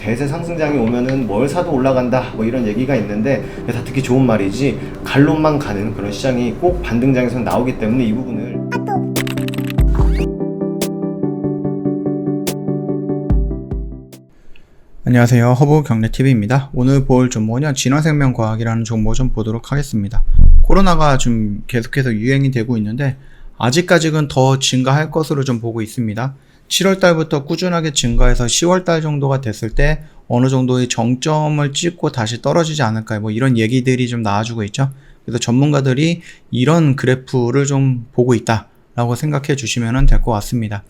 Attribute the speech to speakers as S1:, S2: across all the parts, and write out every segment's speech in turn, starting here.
S1: 대세 상승장이 오면은 뭘 사도 올라간다 뭐 이런 얘기가 있는데 다 듣기 좋은 말이지 갈론만 가는 그런 시장이 꼭 반등장에서 나오기 때문에 이 부분을
S2: 안녕하세요, 허브경제TV입니다. 오늘 볼 종목은 진화생명과학이라는 종목 좀 보도록 하겠습니다. 코로나가 좀 계속해서 유행이 되고 있는데 아직까지는 더 증가할 것으로 좀 보고 있습니다. 7월달부터 꾸준하게 증가해서 10월달 정도가 됐을 때 어느 정도의 정점을 찍고 다시 떨어지지 않을까, 뭐 이런 얘기들이 좀 나와주고 있죠. 그래서 전문가들이 이런 그래프를 좀 보고 있다라고 생각해 주시면 될 것 같습니다.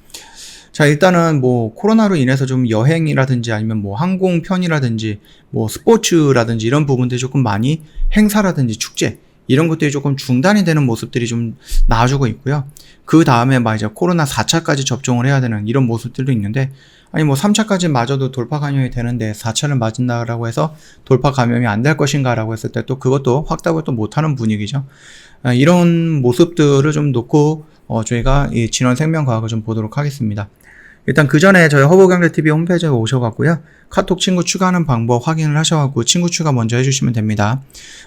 S2: 자, 일단은 뭐 코로나로 인해서 좀 여행이라든지 아니면 뭐 항공편이라든지 뭐 스포츠라든지 이런 부분들이 조금 많이, 행사라든지 축제 이런 것들이 조금 중단이 되는 모습들이 좀 나와주고 있고요. 그 다음에 막 이제 코로나 4차까지 접종을 해야 되는 이런 모습들도 있는데, 아니 뭐 3차까지 맞아도 돌파 감염이 되는데 4차를 맞은다라고 해서 돌파 감염이 안 될 것인가 라고 했을 때 또 그것도 확답을 또 못하는 분위기죠. 이런 모습들을 좀 놓고 저희가 이 진원생명과학을 좀 보도록 하겠습니다. 일단 그 전에 저희 허브경제TV 홈페이지에 오셔갖고요, 카톡 친구 추가하는 방법 확인을 하셔갖고 친구 추가 먼저 해주시면 됩니다.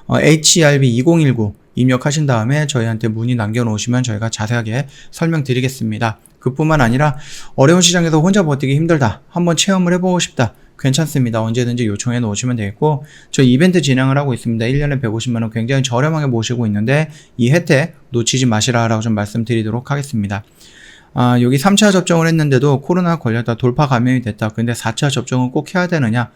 S2: HRB2019 입력하신 다음에 저희한테 문의 남겨놓으시면 저희가 자세하게 설명드리겠습니다. 그뿐만 아니라 어려운 시장에서 혼자 버티기 힘들다, 한번 체험을 해보고 싶다, 괜찮습니다. 언제든지 요청해 놓으시면 되겠고, 저희 이벤트 진행을 하고 있습니다. 1년에 150만원 굉장히 저렴하게 모시고 있는데 이 혜택 놓치지 마시라라고 좀 말씀드리도록 하겠습니다. 여기 3차 접종을 했는데도 코로나 걸렸다, 돌파 감염이 됐다. 근데 4차 접종은 꼭 해야 되느냐?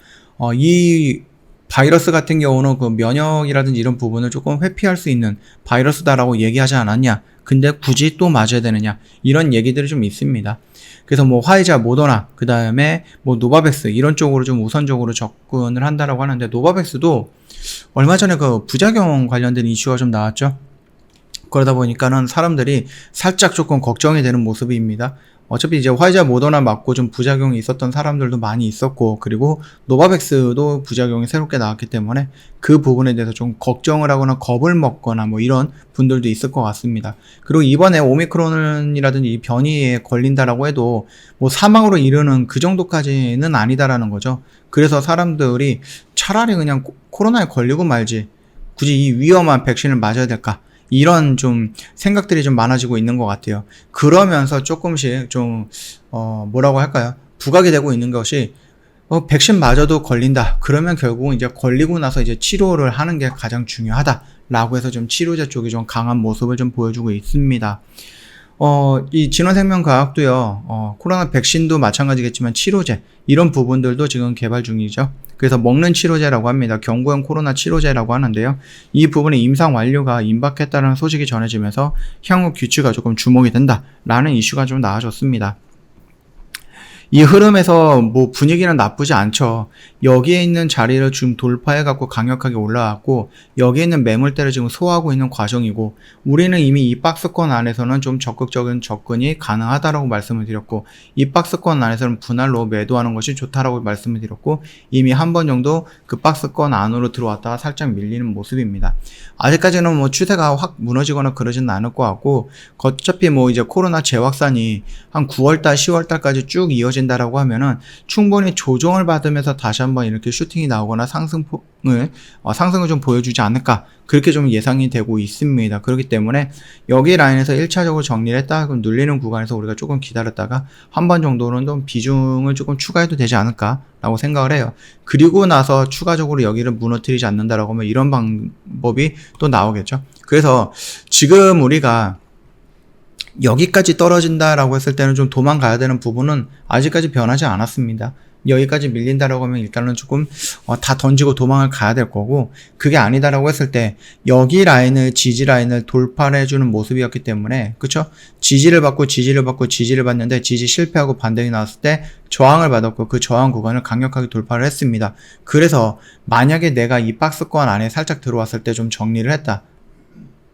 S2: 이 바이러스 같은 경우는 그 면역이라든지 이런 부분을 조금 회피할 수 있는 바이러스다라고 얘기하지 않았냐? 근데 굳이 또 맞아야 되느냐? 이런 얘기들이 좀 있습니다. 그래서 뭐 화이자, 모더나, 그 다음에 뭐 노바백스 이런 쪽으로 좀 우선적으로 접근을 한다라고 하는데, 노바백스도 얼마 전에 그 부작용 관련된 이슈가 좀 나왔죠. 그러다 보니까는 사람들이 살짝 조금 걱정이 되는 모습입니다. 어차피 이제 화이자, 모더나 맞고 좀 부작용이 있었던 사람들도 많이 있었고, 그리고 노바백스도 부작용이 새롭게 나왔기 때문에 그 부분에 대해서 좀 걱정을 하거나 겁을 먹거나 뭐 이런 분들도 있을 것 같습니다. 그리고 이번에 오미크론이라든지 이 변이에 걸린다라고 해도 뭐 사망으로 이르는 그 정도까지는 아니다라는 거죠. 그래서 사람들이 차라리 그냥 코로나에 걸리고 말지 굳이 이 위험한 백신을 맞아야 될까, 이런 좀 생각들이 좀 많아지고 있는 것 같아요. 그러면서 조금씩 좀 뭐라고 할까요? 부각이 되고 있는 것이 백신 맞아도 걸린다. 그러면 결국은 이제 걸리고 나서 이제 치료를 하는 게 가장 중요하다라고 해서 좀 치료제 쪽이 좀 강한 모습을 좀 보여주고 있습니다. 이 진원생명과학도요, 코로나 백신도 마찬가지겠지만 치료제, 이런 부분들도 지금 개발 중이죠. 그래서 먹는 치료제라고 합니다. 경구형 코로나 치료제라고 하는데요. 이 부분의 임상 완료가 임박했다는 소식이 전해지면서 향후 규칙가 조금 주목이 된다라는 이슈가 좀 나와졌습니다. 이 흐름에서 뭐 분위기는 나쁘지 않죠. 여기에 있는 자리를 지금 돌파해갖고 강력하게 올라왔고, 여기에 있는 매물대를 지금 소화하고 있는 과정이고, 우리는 이미 이 박스권 안에서는 좀 적극적인 접근이 가능하다라고 말씀을 드렸고, 이 박스권 안에서는 분할로 매도하는 것이 좋다라고 말씀을 드렸고, 이미 한 번 정도 그 박스권 안으로 들어왔다가 살짝 밀리는 모습입니다. 아직까지는 뭐 추세가 확 무너지거나 그러지는 않을 것 같고, 어차피 뭐 이제 코로나 재확산이 한 9월달, 10월달까지 쭉 이어진다라고 하면은 충분히 조정을 받으면서 다시 한번 이렇게 슈팅이 나오거나 상승을 좀 보여주지 않을까, 그렇게 좀 예상이 되고 있습니다. 그렇기 때문에 여기 라인에서 1차적으로 정리를 했다가 그럼 눌리는 구간에서 우리가 조금 기다렸다가 한 번 정도는 좀 비중을 조금 추가해도 되지 않을까 라고 생각을 해요. 그리고 나서 추가적으로 여기를 무너뜨리지 않는다라고 하면 이런 방법이 또 나오겠죠. 그래서 지금 우리가 여기까지 떨어진다라고 했을 때는 좀 도망가야 되는 부분은 아직까지 변하지 않았습니다. 여기까지 밀린다라고 하면 일단은 조금 다 던지고 도망을 가야 될 거고, 그게 아니다라고 했을 때 여기 라인을, 지지 라인을 돌파를 해주는 모습이었기 때문에, 그쵸? 지지를 받고 지지를 받는데 지지 실패하고 반등이 나왔을 때 저항을 받았고, 그 저항 구간을 강력하게 돌파를 했습니다. 그래서 만약에 내가 이 박스권 안에 살짝 들어왔을 때 좀 정리를 했다,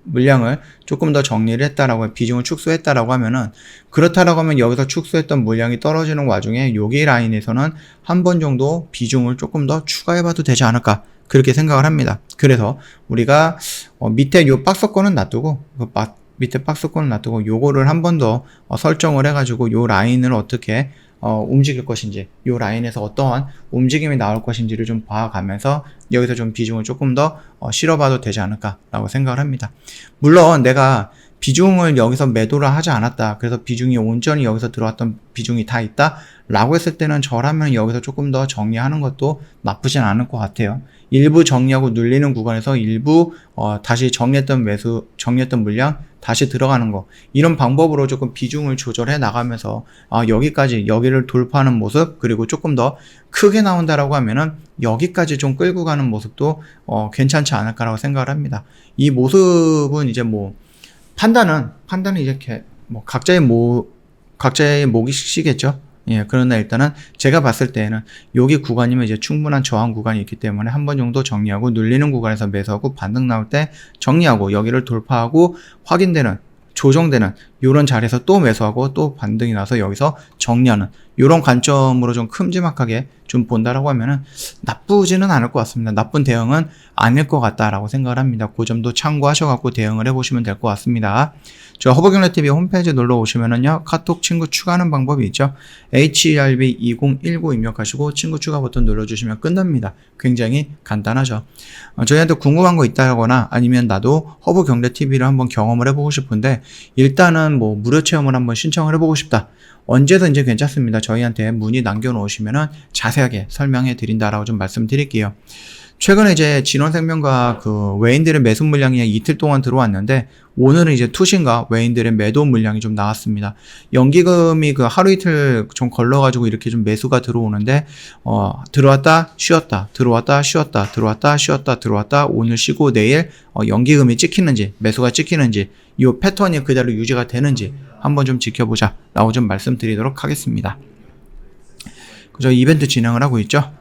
S2: 물량을 조금 더 정리를 했다라고, 비중을 축소했다라고 하면은, 그렇다라고 하면 여기서 축소했던 물량이 떨어지는 와중에 여기 라인에서는 한 번 정도 비중을 조금 더 추가해봐도 되지 않을까, 그렇게 생각을 합니다. 그래서 우리가 밑에 요 박스권은 놔두고, 밑에 박스권을 놔두고 요거를 한 번 더 설정을 해가지고 요 라인을 어떻게 움직일 것인지, 요 라인에서 어떠한 움직임이 나올 것인지를 좀 봐가면서 여기서 좀 비중을 조금 더 실어봐도 되지 않을까라고 생각을 합니다. 물론 내가 비중을 여기서 매도를 하지 않았다, 그래서 비중이 온전히 여기서 들어왔던 비중이 다 있다 라고 했을 때는 저라면 여기서 조금 더 정리하는 것도 나쁘진 않을 것 같아요. 일부 정리하고 눌리는 구간에서 일부 다시 정리했던 물량 다시 들어가는 거, 이런 방법으로 조금 비중을 조절해 나가면서 여기를 돌파하는 모습, 그리고 조금 더 크게 나온다라고 하면은 여기까지 좀 끌고 가는 모습도 괜찮지 않을까라고 생각을 합니다. 이 모습은 이제 뭐 판단은 이렇게 뭐 각자의 몫이시겠죠. 예, 그러나 일단은 제가 봤을 때에는 여기 구간이면 이제 충분한 저항 구간이 있기 때문에 한 번 정도 정리하고 눌리는 구간에서 매수하고 반등 나올 때 정리하고 여기를 돌파하고 확인되는, 조정되는 이런 자리에서 또 매수하고 또 반등이 나서 여기서 정리하는 이런 관점으로 좀 큼지막하게 좀 본다라고 하면은 나쁘지는 않을 것 같습니다. 나쁜 대응은 아닐 것 같다라고 생각을 합니다. 그 점도 참고하셔갖고 대응을 해보시면 될 것 같습니다. 저 허브경제TV 홈페이지 놀러 오시면은요, 카톡 친구 추가하는 방법이 있죠. HERB2019 입력하시고 친구 추가 버튼 눌러주시면 끝납니다. 굉장히 간단하죠. 저희한테 궁금한 거 있다거나 아니면 나도 허브경제TV를 한번 경험을 해보고 싶은데 일단은 뭐 무료 체험을 한번 신청을 해보고 싶다, 언제든지 괜찮습니다. 저희한테 문의 남겨놓으시면은 자세하게 설명해 드린다라고 좀 말씀드릴게요. 최근에 이제 진원생명과 그 외인들의 매수 물량이 이틀 동안 들어왔는데 오늘은 이제 투신과 외인들의 매도 물량이 좀 나왔습니다. 연기금이 그 하루 이틀 좀 걸러가지고 이렇게 좀 매수가 들어오는데 들어왔다 쉬었다 들어왔다 쉬었다 들어왔다 쉬었다 들어왔다, 오늘 쉬고 내일 연기금이 찍히는지 매수가 찍히는지 이 패턴이 그대로 유지가 되는지 한번 좀 지켜보자 라고 좀 말씀드리도록 하겠습니다. 그저 이벤트 진행을 하고 있죠.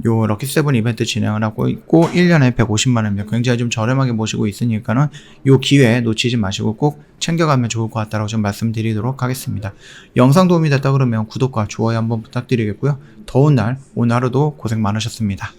S2: 요 럭키7 이벤트 진행을 하고 있고 1년에 150만원입니다. 굉장히 좀 저렴하게 모시고 있으니까는 요 기회 놓치지 마시고 꼭 챙겨가면 좋을 것 같다라고 좀 말씀드리도록 하겠습니다. 영상 도움이 됐다 그러면 구독과 좋아요 한번 부탁드리겠고요. 더운 날 오늘 하루도 고생 많으셨습니다.